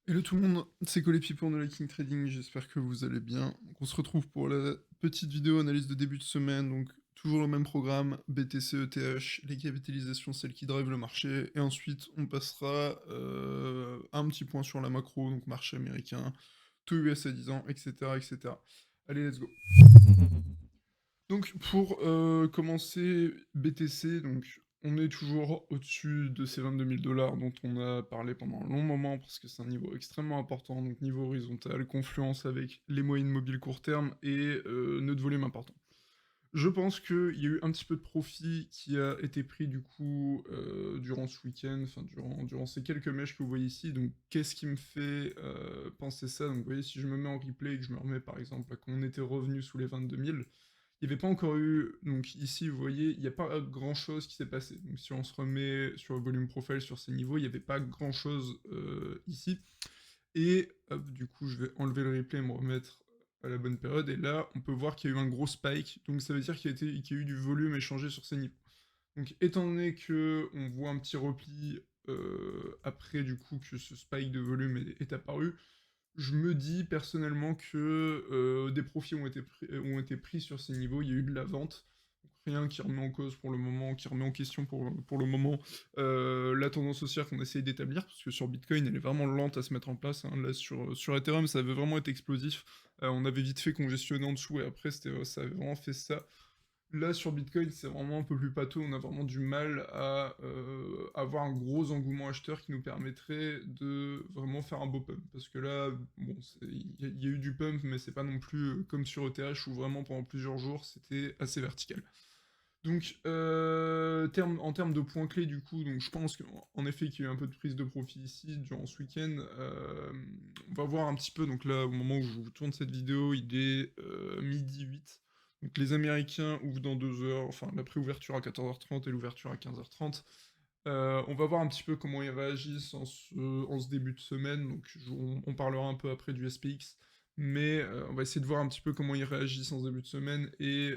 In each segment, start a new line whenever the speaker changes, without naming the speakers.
Hello tout le monde, c'est Colépi pour No Liking Trading, j'espère que vous allez bien. Donc on se retrouve pour la petite vidéo analyse de début de semaine, donc toujours le même programme, BTC, ETH, les capitalisations, celles qui drivent le marché, et ensuite on passera un petit point sur la macro, donc marché américain, taux US à 10 ans, etc. etc. Allez, let's go. Donc pour commencer BTC, donc on est toujours au-dessus de ces 22 000 dollars dont on a parlé pendant un long moment parce que c'est un niveau extrêmement important, donc niveau horizontal, confluence avec les moyennes mobiles court terme et nœud de volume important. Je pense qu'il y a eu un petit peu de profit qui a été pris du coup durant ce week-end, enfin durant ces quelques mèches que vous voyez ici. Donc qu'est-ce qui me fait penser ça? Donc vous voyez, si je me mets en replay et que je me remets par exemple à quand on était revenu sous les 22 000, il n'y avait pas encore eu, donc ici vous voyez, il n'y a pas grand chose qui s'est passé. Donc si on se remet sur le volume profile sur ces niveaux, il n'y avait pas grand chose ici. Et hop, du coup, je vais enlever le replay et me remettre à la bonne période. Et là, on peut voir qu'il y a eu un gros spike. Donc ça veut dire qu'il y a eu du volume échangé sur ces niveaux. Donc étant donné que on voit un petit repli après du coup que ce spike de volume est apparu, je me dis personnellement que des profits ont été pris sur ces niveaux, il y a eu de la vente, donc rien qui remet en cause pour le moment, qui remet en question pour le moment la tendance haussière qu'on essaye d'établir, parce que sur Bitcoin elle est vraiment lente à se mettre en place, hein. Là sur Ethereum ça avait vraiment été explosif. On avait vite fait congestionner en dessous et après ça avait vraiment fait ça. Là, sur Bitcoin, c'est vraiment un peu plus pâteux. On a vraiment du mal à avoir un gros engouement acheteur qui nous permettrait de vraiment faire un beau pump. Parce que là, bon, il y a eu du pump, mais c'est pas non plus comme sur ETH où vraiment pendant plusieurs jours, c'était assez vertical. Donc, en termes de points clés, du coup, donc je pense qu'en effet qu'il y a eu un peu de prise de profit ici durant ce week-end. On va voir un petit peu, donc là, au moment où je vous tourne cette vidéo, il est midi 8. Donc les Américains ouvrent dans 2 heures, enfin la préouverture à 14h30 et l'ouverture à 15h30. On va voir un petit peu comment ils réagissent en ce début de semaine, donc on parlera un peu après du SPX, mais on va essayer de voir un petit peu comment ils réagissent en ce début de semaine et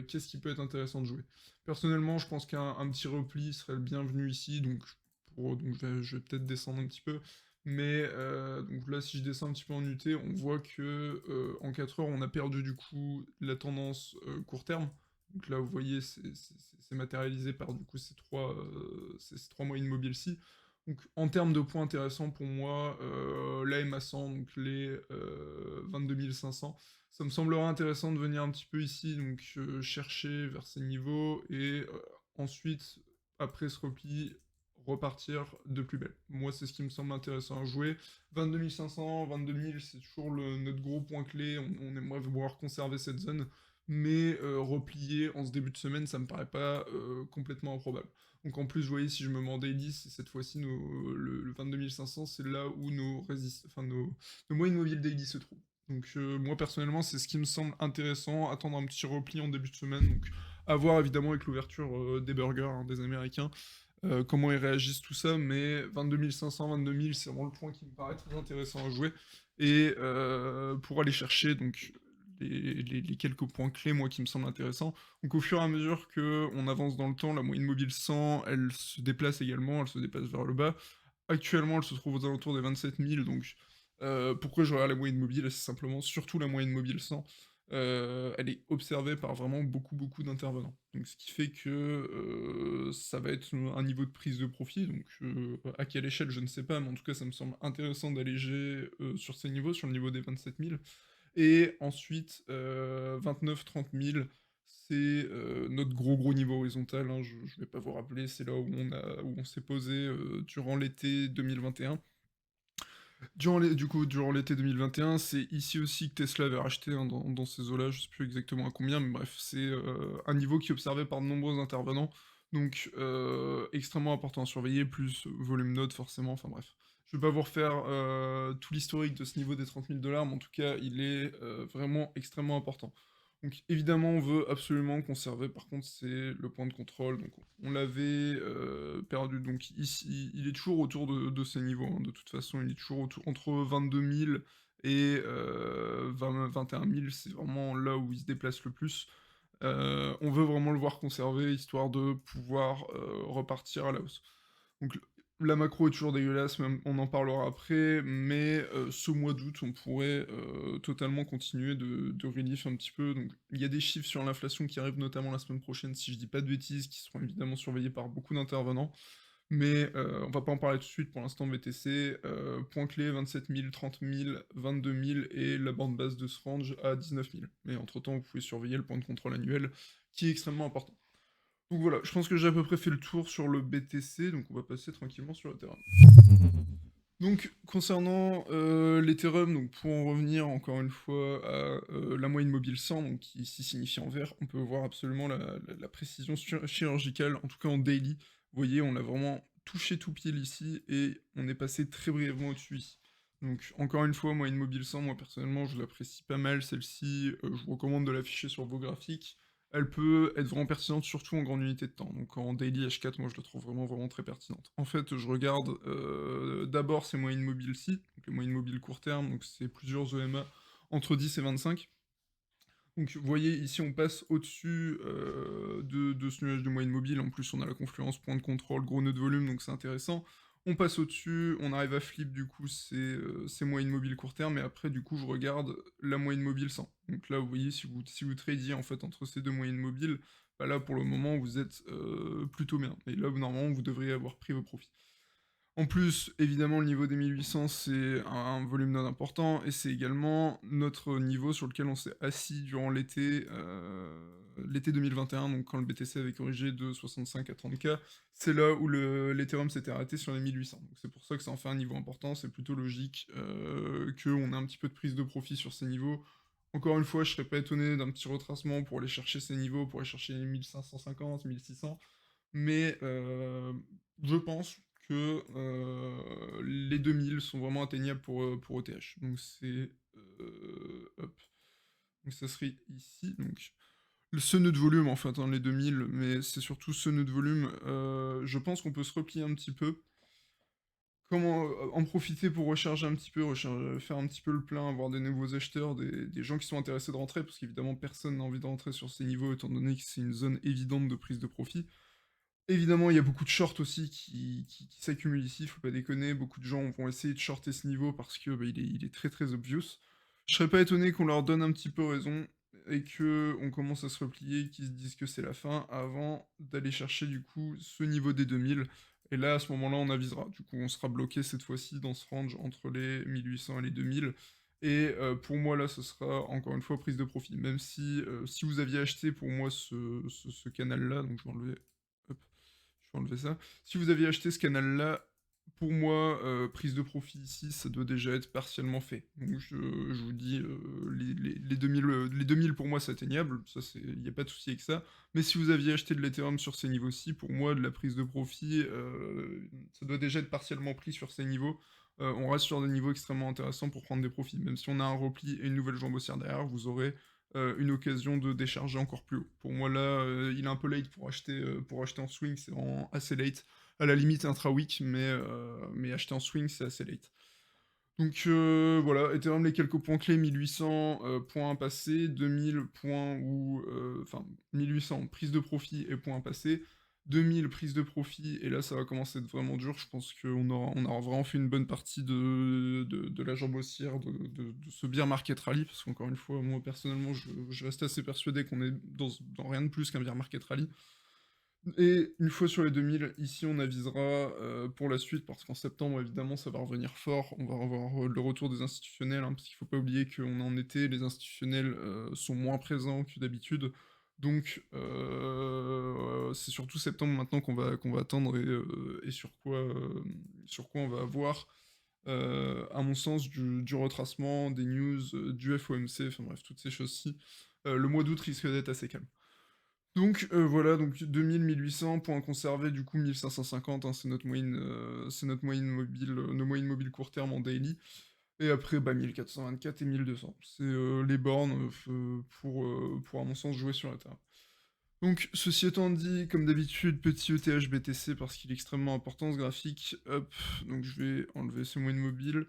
qu'est-ce qui peut être intéressant de jouer. Personnellement, je pense qu'un petit repli serait le bienvenu ici, donc je vais peut-être descendre un petit peu, mais donc là, si je descends un petit peu en UT, on voit que en 4 heures, on a perdu du coup la tendance court terme. Donc là, vous voyez, c'est matérialisé par du coup ces trois moyennes mobiles-ci. Donc en termes de points intéressants pour moi, la MA100, donc les 22 500, ça me semblera intéressant de venir un petit peu ici, donc chercher vers ces niveaux, et ensuite, après ce repli, repartir de plus belle. Moi, c'est ce qui me semble intéressant à jouer. 22 500, 22 000, c'est toujours notre gros point clé, on aimerait voir conserver cette zone, mais replier en ce début de semaine, ça me paraît pas complètement improbable. Donc en plus, vous voyez, si je me mets en daily, c'est cette fois-ci le 22 500, c'est là où nos moyennes mobiles daily se trouvent. Donc moi personnellement, c'est ce qui me semble intéressant, attendre un petit repli en début de semaine, donc à voir évidemment avec l'ouverture des burgers, hein, des Américains, comment ils réagissent tout ça, mais 22 500, 22 000, c'est vraiment le point qui me paraît très intéressant à jouer, et pour aller chercher donc les quelques points clés, moi, qui me semblent intéressants. Donc au fur et à mesure qu'on avance dans le temps, la moyenne mobile 100, elle se déplace également, elle se déplace vers le bas. Actuellement, elle se trouve aux alentours des 27 000, donc pourquoi je regarde la moyenne mobile? C'est simplement, surtout la moyenne mobile 100, elle est observée par vraiment beaucoup d'intervenants. Donc ce qui fait que ça va être un niveau de prise de profit, donc à quelle échelle, je ne sais pas, mais en tout cas, ça me semble intéressant d'alléger sur ces niveaux, sur le niveau des 27 000. Et ensuite, 29-30 000, c'est notre gros niveau horizontal, hein, je ne vais pas vous rappeler, c'est là où on s'est posé durant l'été 2021. Durant l'été 2021, c'est ici aussi que Tesla avait racheté, hein, dans ces eaux-là, je sais plus exactement à combien, mais bref, c'est un niveau qui est observé par de nombreux intervenants, donc extrêmement important à surveiller, plus volume note forcément, enfin bref. Je vais pas vous refaire tout l'historique de ce niveau des 30 000 dollars, mais en tout cas, il est vraiment extrêmement important. Donc évidemment, on veut absolument conserver, par contre, c'est le point de contrôle. Donc on l'avait perdu. Donc ici, il est toujours autour de ces niveaux, hein. De toute façon, il est toujours entre 22 000 et 21 000. C'est vraiment là où il se déplace le plus. On veut vraiment le voir conserver, histoire de pouvoir repartir à la hausse. Donc La macro est toujours dégueulasse, même on en parlera après, mais ce mois d'août, on pourrait, totalement continuer de relief un petit peu. Donc il y a des chiffres sur l'inflation qui arrivent notamment la semaine prochaine, si je dis pas de bêtises, qui seront évidemment surveillés par beaucoup d'intervenants. Mais on va pas en parler tout de suite, pour l'instant BTC, point clé 27 000, 30 000, 22 000 et la bande basse de ce range à 19 000. Mais entre-temps, vous pouvez surveiller le point de contrôle annuel, qui est extrêmement important. Donc voilà, je pense que j'ai à peu près fait le tour sur le BTC, donc on va passer tranquillement sur Ethereum. Donc concernant l'Ethereum, donc pour en revenir encore une fois à la moyenne mobile 100, donc qui ici signifie en vert, on peut voir absolument la précision chirurgicale, en tout cas en daily. Vous voyez, on a vraiment touché tout pile ici et on est passé très brièvement au-dessus ici. Donc encore une fois, moyenne mobile 100, moi personnellement je l'apprécie pas mal celle-ci, je vous recommande de l'afficher sur vos graphiques. Elle peut être vraiment pertinente, surtout en grande unité de temps. Donc en daily H4, moi je la trouve vraiment très pertinente. En fait, je regarde d'abord ces moyennes mobiles-ci, donc les moyennes mobiles court terme, donc c'est plusieurs EMA entre 10 et 25. Donc vous voyez, ici on passe au-dessus de ce nuage de moyenne mobile, en plus on a la confluence, point de contrôle, gros nœud de volume, donc c'est intéressant. On passe au-dessus, on arrive à flip du coup ces moyennes mobiles court terme, et après du coup je regarde la moyenne mobile 100. Donc là vous voyez, si vous tradiez en fait entre ces deux moyennes mobiles, bah là pour le moment vous êtes plutôt bien. Et là normalement vous devriez avoir pris vos profits. En plus, évidemment, le niveau des 1800, c'est un volume non important, et c'est également notre niveau sur lequel on s'est assis durant l'été 2021, donc quand le BTC avait corrigé de 65 à 30K, c'est là où l'Ethereum s'était arrêté sur les 1800. Donc c'est pour ça que ça en fait un niveau important, c'est plutôt logique qu'on ait un petit peu de prise de profit sur ces niveaux. Encore une fois, je serais pas étonné d'un petit retracement pour aller chercher ces niveaux, pour aller chercher les 1550, 1600, mais je pense que les 2000 sont vraiment atteignables pour ETH. Donc c'est... hop. Donc ça serait ici. Donc ce nœud de volume en fait, hein, les 2000, mais c'est surtout ce nœud de volume. Je pense qu'on peut se replier un petit peu. Comment en profiter pour recharger un petit peu, faire un petit peu le plein, avoir des nouveaux acheteurs, des gens qui sont intéressés de rentrer, parce qu'évidemment personne n'a envie de rentrer sur ces niveaux, étant donné que c'est une zone évidente de prise de profit. Évidemment, il y a beaucoup de shorts aussi qui s'accumulent ici, faut pas déconner. Beaucoup de gens vont essayer de shorter ce niveau parce que bah, il est très obvious. Je serais pas étonné qu'on leur donne un petit peu raison et que on commence à se replier, qu'ils se disent que c'est la fin avant d'aller chercher du coup ce niveau des 2000. Et là, à ce moment-là, on avisera. Du coup, on sera bloqué cette fois-ci dans ce range entre les 1800 et les 2000. Et pour moi, là, ce sera encore une fois prise de profit. Même si vous aviez acheté pour moi ce canal-là, donc je vais enlever. Hop. Je vais enlever ça. Si vous aviez acheté ce canal-là, pour moi, prise de profit ici, ça doit déjà être partiellement fait. Donc je vous dis, les 2000, les 2000 pour moi c'est atteignable, ça il n'y a pas de souci avec ça. Mais si vous aviez acheté de l'Ethereum sur ces niveaux-ci, pour moi, de la prise de profit, ça doit déjà être partiellement pris sur ces niveaux. On reste sur des niveaux extrêmement intéressants pour prendre des profits. Même si on a un repli et une nouvelle jambe haussière derrière, vous aurez une occasion de décharger encore plus haut. Pour moi là, il est un peu late pour acheter en swing, c'est vraiment assez late. À la limite intra-week, mais acheter en swing, c'est assez late. Donc voilà, Ethereum, les quelques points clés, 1800 points passés, 2000 points ou... Enfin, 1800 prise de profit et points passés, 2000 prise de profit, et là ça va commencer à être vraiment dur, je pense qu'on aura vraiment fait une bonne partie de la jambe haussière, de ce bear market rally, parce qu'encore une fois, moi personnellement, je reste assez persuadé qu'on est dans rien de plus qu'un bear market rally. Et une fois sur les 2000, ici on avisera pour la suite, parce qu'en septembre, évidemment, ça va revenir fort. On va revoir le retour des institutionnels, hein, parce qu'il ne faut pas oublier qu'on est en été, les institutionnels sont moins présents que d'habitude. Donc, c'est surtout septembre maintenant qu'on va attendre et sur quoi on va avoir, à mon sens, du retracement, des news, du FOMC, enfin bref, toutes ces choses-ci. Le mois d'août risque d'être assez calme. Donc voilà, donc 2000, 1800, points conservés, du coup 1550, hein, c'est notre moyenne mobile, nos moyennes mobiles court terme en daily. Et après, bah, 1424 et 1200. C'est les bornes pour, à mon sens, jouer sur la table. Donc, ceci étant dit, comme d'habitude, petit ETH BTC parce qu'il est extrêmement important ce graphique. Hop, donc je vais enlever ces moyennes mobiles.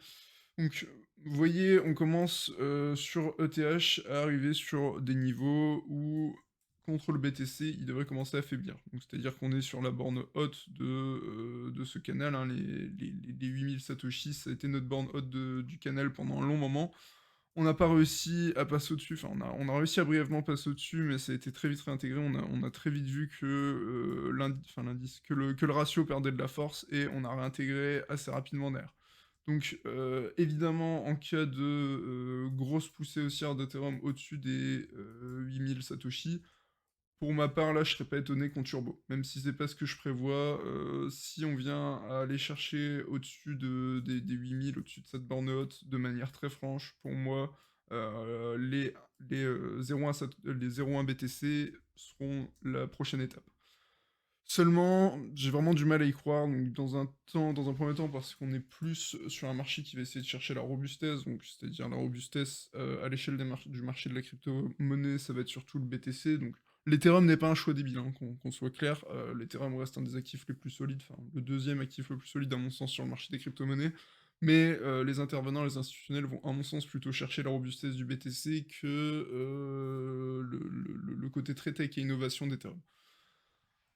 Donc, vous voyez, on commence sur ETH à arriver sur des niveaux où contre le BTC, il devrait commencer à faiblir. Donc c'est-à-dire qu'on est sur la borne haute de ce canal, hein, les 8000 Satoshi, ça a été notre borne haute du canal pendant un long moment. On n'a pas réussi à passer au-dessus, enfin on a réussi à brièvement passer au-dessus, mais ça a été très vite réintégré. On a très vite vu que l'indice, que le ratio perdait de la force et on a réintégré assez rapidement derrière. Donc évidemment, en cas de grosse poussée haussière d'Ethereum au-dessus des 8000 Satoshi, pour ma part, là, je serais pas étonné qu'on turbo. Même si c'est pas ce que je prévois, si on vient à aller chercher au-dessus des 8000, au-dessus de cette borne haute, de manière très franche, pour moi, les 0,1 les 0,1 BTC seront la prochaine étape. Seulement, j'ai vraiment du mal à y croire, donc dans un premier temps, parce qu'on est plus sur un marché qui va essayer de chercher la robustesse, donc c'est-à-dire la robustesse à l'échelle du marché de la crypto-monnaie, ça va être surtout le BTC, donc l'Ethereum n'est pas un choix débile, hein, qu'on soit clair, l'Ethereum reste un des actifs les plus solides, enfin le deuxième actif le plus solide à mon sens sur le marché des crypto-monnaies, mais les intervenants, les institutionnels vont à mon sens plutôt chercher la robustesse du BTC que le côté très tech et innovation d'Ethereum.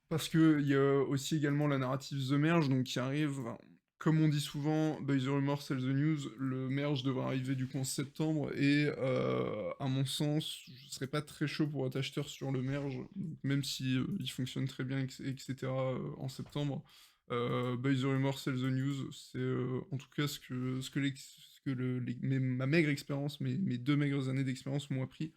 Parce qu'il y a aussi également la narrative The Merge, donc qui arrive, enfin, comme on dit souvent, by the rumor sell the news, le merge devrait arriver du coup en septembre, et à mon sens, je serais pas très chaud pour être acheteur sur le merge, donc même si il fonctionne très bien, etc. En septembre. By the rumor sell the news, c'est en tout cas ma maigre expérience, mes 2 maigres années d'expérience m'ont appris.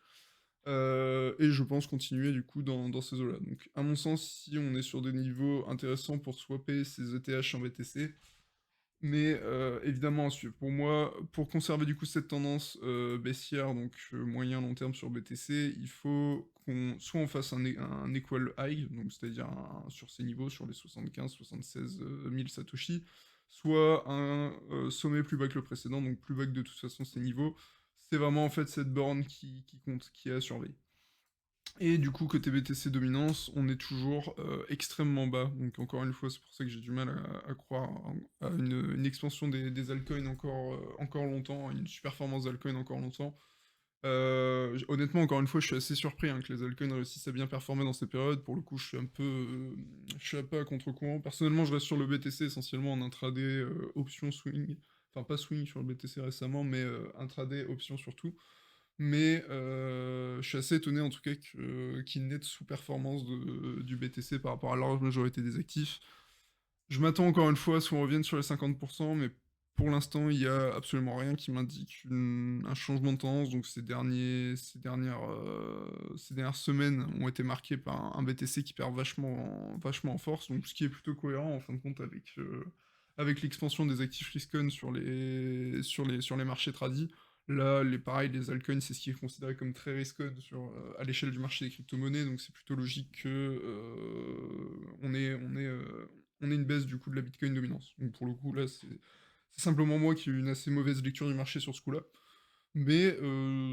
Et je pense continuer du coup dans ces eaux-là. Donc à mon sens, si on est sur des niveaux intéressants pour swapper ces ETH en BTC, mais évidemment à suivre. Pour moi, pour conserver du coup cette tendance baissière, donc moyen long terme sur BTC, il faut qu'on soit on fasse un equal high, donc c'est-à-dire sur ces niveaux, sur les 75-76 000 Satoshi, soit un sommet plus bas que le précédent, donc plus bas que de toute façon ces niveaux. C'est vraiment en fait cette borne qui compte, qui est à surveiller. Et du coup, côté BTC dominance, on est toujours extrêmement bas. Donc encore une fois, c'est pour ça que j'ai du mal à croire à une expansion des altcoins encore longtemps, à une performance d'altcoin encore longtemps. Honnêtement, encore une fois, je suis assez surpris hein, que les altcoins réussissent à bien performer dans ces périodes. Pour le coup, je suis un peu à contre-courant. Personnellement, je reste sur le BTC essentiellement en intraday option swing. Enfin, pas swing sur le BTC récemment, mais intraday option surtout. Mais je suis assez étonné en tout cas qu'il n'ait de sous-performance du BTC par rapport à la large majorité des actifs. Je m'attends encore une fois à ce qu'on revienne sur les 50%, mais pour l'instant, il n'y a absolument rien qui m'indique un changement de tendance. Donc ces dernières semaines ont été marquées par un BTC qui perd vachement en force, donc ce qui est plutôt cohérent en fin de compte avec l'expansion des actifs risk-on sur les marchés tradis. Là, pareil, les altcoins, c'est ce qui est considéré comme très risqué à l'échelle du marché des crypto-monnaies, donc c'est plutôt logique que on ait une baisse du coup de la Bitcoin dominance. Donc pour le coup, là, c'est simplement moi qui ai eu une assez mauvaise lecture du marché sur ce coup-là. Mais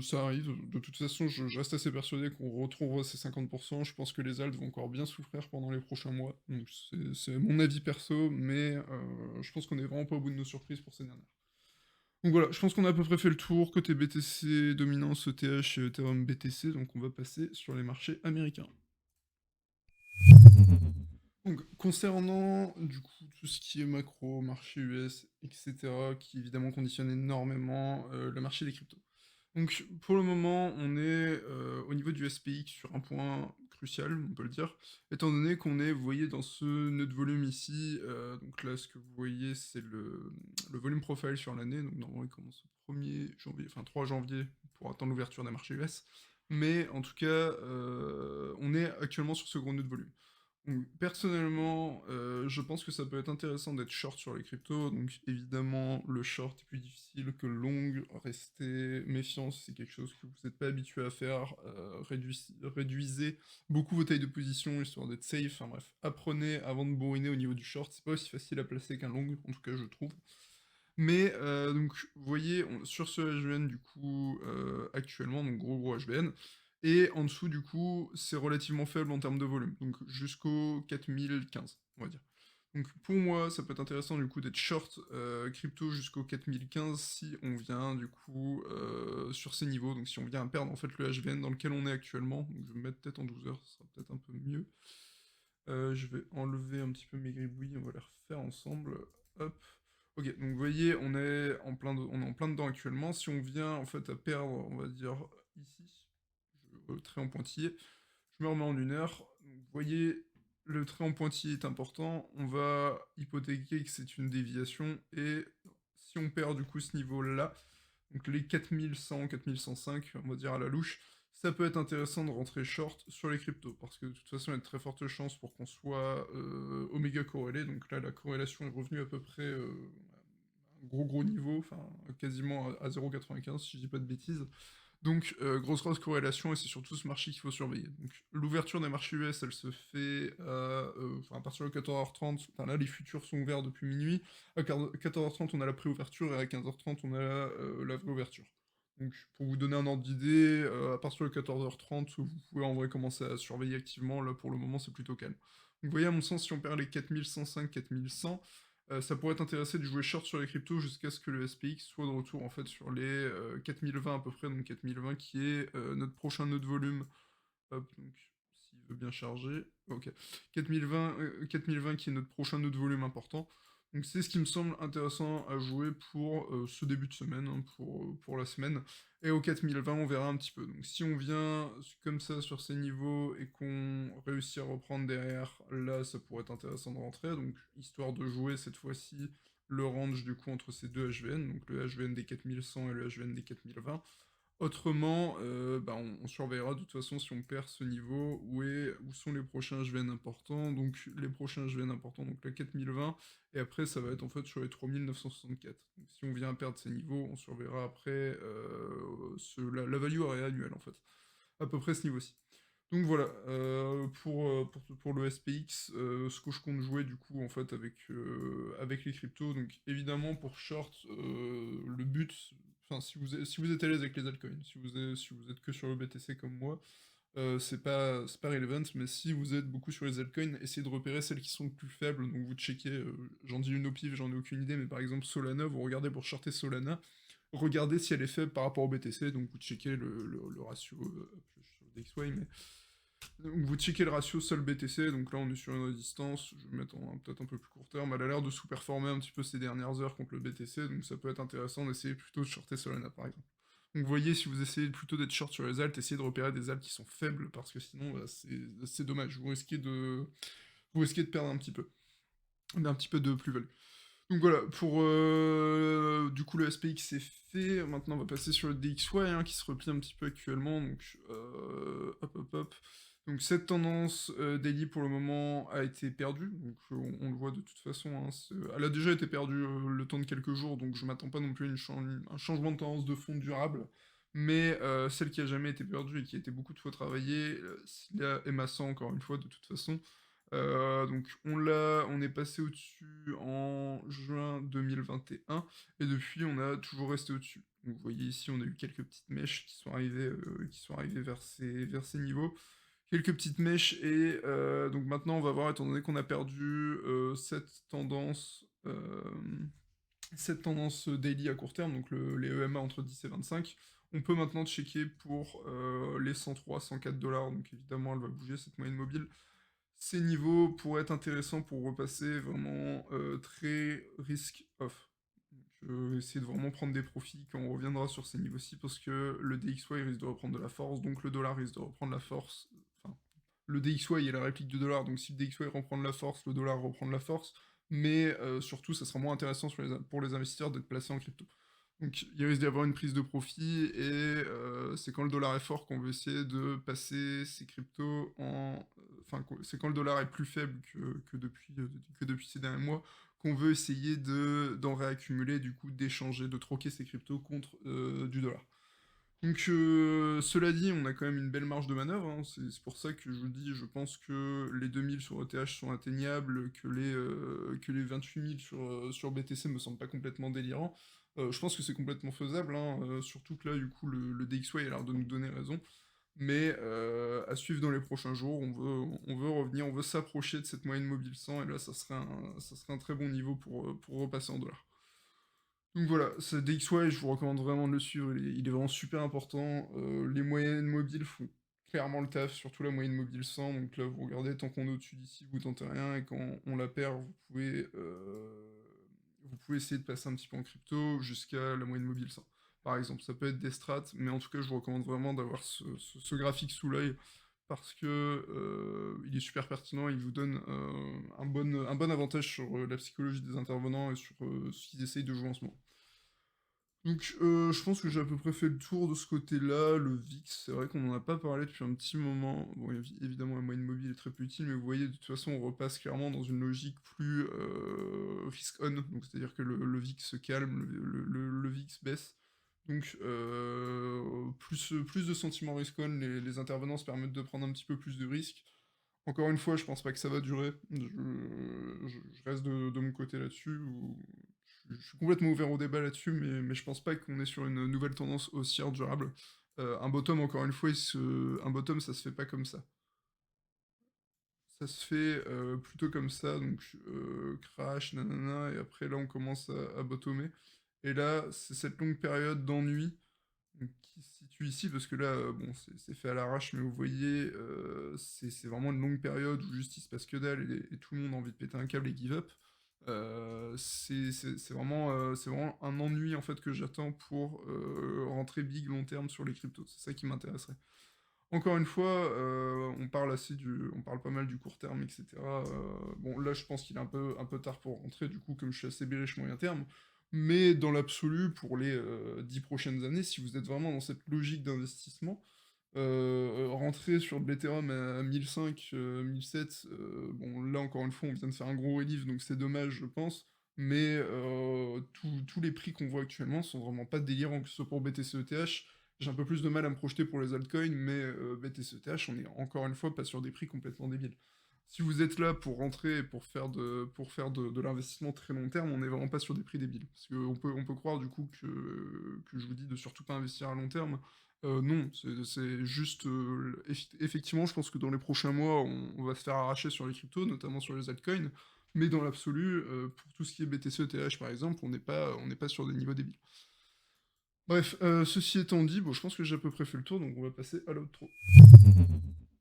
ça arrive. De toute façon, je reste assez persuadé qu'on retrouvera ces 50%. Je pense que les alts vont encore bien souffrir pendant les prochains mois. Donc c'est mon avis perso, mais je pense qu'on est vraiment pas au bout de nos surprises pour ces dernières. Donc voilà, je pense qu'on a à peu près fait le tour côté BTC, dominance ETH et Ethereum BTC, donc on va passer sur les marchés américains. Donc concernant du coup tout ce qui est macro, marché US, etc., qui évidemment conditionne énormément le marché des cryptos. Donc pour le moment, on est au niveau du SPX sur un point crucial, on peut le dire, étant donné qu'on est, vous voyez, dans ce nœud de volume ici, donc là ce que vous voyez c'est le volume profile sur l'année, donc normalement il commence au 1er janvier, enfin 3 janvier pour attendre l'ouverture des marchés US, mais en tout cas on est actuellement sur ce gros nœud de volume. Donc, personnellement, je pense que ça peut être intéressant d'être short sur les cryptos. Donc, évidemment, le short est plus difficile que le long. Restez méfiants si c'est quelque chose que vous n'êtes pas habitué à faire. Réduisez beaucoup vos tailles de position histoire d'être safe. Enfin bref, apprenez avant de bourriner au niveau du short. C'est pas aussi facile à placer qu'un long, en tout cas, je trouve. Mais donc, vous voyez, sur ce HVN, du coup, actuellement, donc gros HVN, et en dessous, du coup, c'est relativement faible en termes de volume, donc jusqu'au 4015, on va dire. Donc pour moi, ça peut être intéressant du coup d'être short, crypto jusqu'aux 4015 si on vient du coup, sur ces niveaux. Donc si on vient à perdre en fait le HVN dans lequel on est actuellement. Donc je vais me mettre peut-être en 12 heures, ce sera peut-être un peu mieux. Je vais enlever un petit peu mes gribouillis, on va les refaire ensemble. Hop. Ok, donc vous voyez, on est en plein dedans actuellement. Si on vient en fait à perdre, on va dire ici, le trait en pointillé, je me remets en 1 heure. Donc, vous voyez, le trait en pointillé est important. On va hypothéquer que c'est une déviation. Et si on perd du coup ce niveau-là, donc les 4100, 4105, on va dire à la louche, ça peut être intéressant de rentrer short sur les cryptos, parce que de toute façon, il y a de très fortes chances pour qu'on soit oméga corrélé, donc là, la corrélation est revenue à peu près à un gros niveau, enfin quasiment à 0,95 si je dis pas de bêtises. Donc, grosse corrélation, et c'est surtout ce marché qu'il faut surveiller. Donc, l'ouverture des marchés US, elle se fait enfin, à partir de 14h30. Enfin, là, les futurs sont ouverts depuis minuit. À 14h30, on a la préouverture, et à 15h30, on a la vraie ouverture. Donc, pour vous donner un ordre d'idée, à partir de 14h30, vous pouvez en vrai commencer à surveiller activement. Là, pour le moment, c'est plutôt calme. Donc, vous voyez, à mon sens, si on perd les 4105, 4100, ça pourrait être intéressant de jouer short sur les cryptos jusqu'à ce que le SPX soit de retour en fait sur les 4020 à peu près, donc 4020 qui est notre prochain nœud de volume. Hop, donc s'il veut bien charger, ok. 4020 qui est notre prochain nœud de volume important. Donc c'est ce qui me semble intéressant à jouer pour ce début de semaine, hein, pour la semaine. Et au 4020, on verra un petit peu. Donc si on vient comme ça sur ces niveaux et qu'on réussit à reprendre derrière, là, ça pourrait être intéressant de rentrer. Donc histoire de jouer cette fois-ci le range du coup entre ces deux HVN, donc le HVN des 4100 et le HVN des 4020. Autrement, bah, on surveillera de toute façon si on perd ce niveau, où sont les prochains HVN importants. Donc les prochains HVN importants, donc la 4020, et après ça va être en fait sur les 3964. Donc si on vient à perdre ces niveaux, on surveillera après la value area annuelle en fait, à peu près ce niveau-ci. Donc voilà, pour le SPX, ce que je compte jouer du coup en fait avec les cryptos, donc évidemment pour short, le but, enfin si vous êtes à l'aise avec les altcoins, si vous êtes que sur le BTC comme moi, c'est pas relevant, mais si vous êtes beaucoup sur les altcoins, essayez de repérer celles qui sont le plus faibles, donc vous checkez, j'en dis une au pif, j'en ai aucune idée, mais par exemple Solana, vous regardez pour shorter Solana, regardez si elle est faible par rapport au BTC, donc vous checkez le ratio, je suis sur le DXY, mais donc vous checkez le ratio sol BTC, donc là on est sur une résistance, je vais mettre en peut-être un peu plus court terme, elle a l'air de sous-performer un petit peu ces dernières heures contre le BTC, donc ça peut être intéressant d'essayer plutôt de shorter Solana par exemple. Donc vous voyez, si vous essayez plutôt d'être short sur les alts, essayez de repérer des alts qui sont faibles, parce que sinon bah, c'est dommage, vous risquez de perdre un petit peu de plus-value. Donc voilà, pour du coup le SPX c'est fait, maintenant on va passer sur le DXY hein, qui se replie un petit peu actuellement, donc hop. Donc cette tendance daily pour le moment a été perdue, donc on le voit de toute façon, hein, elle a déjà été perdue le temps de quelques jours, donc je m'attends pas non plus à un changement de tendance de fond durable, mais celle qui a jamais été perdue et qui a été beaucoup de fois travaillée, c'est la MA100 encore une fois de toute façon. Donc on est passé au-dessus en juin 2021, et depuis on a toujours resté au-dessus. Donc vous voyez ici, on a eu quelques petites mèches qui sont arrivées vers ces niveaux. Quelques petites mèches, et donc maintenant on va voir, étant donné qu'on a perdu cette tendance daily à court terme, donc les EMA entre 10 et 25, on peut maintenant checker pour les 103, 104 dollars, donc évidemment elle va bouger cette moyenne mobile. Ces niveaux pourraient être intéressants pour repasser vraiment très risk-off. Essayer de vraiment prendre des profits quand on reviendra sur ces niveaux-ci, parce que le DXY risque de reprendre de la force, donc le dollar risque de reprendre la force. Enfin, le DXY est la réplique du dollar, donc si le DXY reprend de la force, le dollar reprend de la force, mais surtout, ça sera moins intéressant pour les investisseurs d'être placés en crypto. Donc il risque d'y avoir une prise de profit, et c'est quand le dollar est fort qu'on veut essayer de passer ces cryptos en... Enfin, c'est quand le dollar est plus faible que depuis ces derniers mois qu'on veut essayer d'en réaccumuler, du coup d'échanger, de troquer ces cryptos contre du dollar. Donc cela dit, on a quand même une belle marge de manœuvre, hein. C'est pour ça que je vous dis, je pense que les 2000 sur ETH sont atteignables, que les 28 000 sur BTC me semblent pas complètement délirants. Je pense que c'est complètement faisable, hein, surtout que là, du coup, le DXY a l'air de nous donner raison. Mais à suivre dans les prochains jours, on veut revenir, on veut s'approcher de cette moyenne mobile 100 et là ça serait un très bon niveau pour repasser en dollars. Donc voilà, c'est DXY, je vous recommande vraiment de le suivre, il est vraiment super important. Les moyennes mobiles font clairement le taf, surtout la moyenne mobile 100. Donc là, vous regardez, tant qu'on est au-dessus d'ici, vous tentez rien, et quand on la perd, vous pouvez essayer de passer un petit peu en crypto jusqu'à la moyenne mobile 100. Par exemple, ça peut être des strats, mais en tout cas, je vous recommande vraiment d'avoir ce graphique sous l'œil parce que il est super pertinent, il vous donne un bon avantage sur la psychologie des intervenants et sur ce qu'ils essayent de jouer en ce moment. Donc je pense que j'ai à peu près fait le tour de ce côté-là. Le VIX, c'est vrai qu'on n'en a pas parlé depuis un petit moment. Bon, évidemment, la moyenne mobile est très peu utile, mais vous voyez, de toute façon, on repasse clairement dans une logique plus risk-on, donc c'est-à-dire que le VIX se calme, le VIX baisse. Donc plus de sentiments risk-on, les intervenants se permettent de prendre un petit peu plus de risques. Encore une fois, je pense pas que ça va durer. Je reste de mon côté là-dessus. Je suis complètement ouvert au débat là-dessus, mais je pense pas qu'on est sur une nouvelle tendance haussière durable. Un bottom, encore une fois, un bottom, ça se fait pas comme ça. Ça se fait plutôt comme ça, donc crash, nanana, et après là on commence à bottomer. Et là, c'est cette longue période d'ennui donc, qui se situe ici, parce que là, bon, c'est fait à l'arrache, mais vous voyez, c'est vraiment une longue période où juste il se passe que dalle et tout le monde a envie de péter un câble et give up. C'est vraiment un ennui en fait que j'attends pour rentrer big long terme sur les cryptos. C'est ça qui m'intéresserait. Encore une fois, on parle pas mal du court terme, etc. Bon, là, je pense qu'il est un peu tard pour rentrer, du coup, comme je suis assez bearish moyen terme. Mais dans l'absolu, pour les 10 prochaines années, si vous êtes vraiment dans cette logique d'investissement, rentrer sur de l'Ethereum à 1005, 1007, bon, là, encore une fois, on vient de faire un gros relief, donc c'est dommage, je pense. Mais tous les prix qu'on voit actuellement sont vraiment pas délirants, que ce soit pour BTC-ETH. J'ai un peu plus de mal à me projeter pour les altcoins, mais BTC-ETH, on est encore une fois pas sur des prix complètement débiles. Si vous êtes là pour rentrer et pour faire de l'investissement très long terme, on n'est vraiment pas sur des prix débiles. Parce qu'on peut croire du coup que je vous dis de surtout pas investir à long terme. Non, c'est juste... effectivement, je pense que dans les prochains mois, on va se faire arracher sur les cryptos, notamment sur les altcoins. Mais dans l'absolu, pour tout ce qui est BTC-ETH par exemple, on n'est pas sur des niveaux débiles. Bref, ceci étant dit, bon, je pense que j'ai à peu près fait le tour, donc on va passer à l'outro.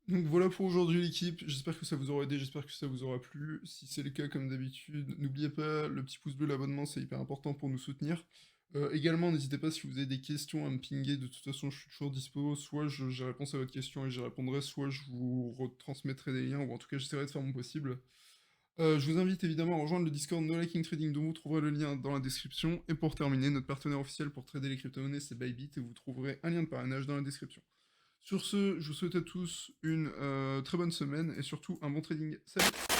Donc voilà pour aujourd'hui l'équipe, j'espère que ça vous aura aidé, j'espère que ça vous aura plu. Si c'est le cas, comme d'habitude, n'oubliez pas le petit pouce bleu, l'abonnement, c'est hyper important pour nous soutenir. Également, n'hésitez pas si vous avez des questions à me pinguer, de toute façon je suis toujours dispo, soit j'ai réponse à votre question et j'y répondrai, soit je vous retransmettrai des liens, ou en tout cas j'essaierai de faire mon possible. Je vous invite évidemment à rejoindre le Discord No Liking Trading dont vous trouverez le lien dans la description. Et pour terminer, notre partenaire officiel pour trader les crypto-monnaies, c'est Bybit, et vous trouverez un lien de parrainage dans la description. Sur ce, je vous souhaite à tous une très bonne semaine et surtout un bon trading. Salut!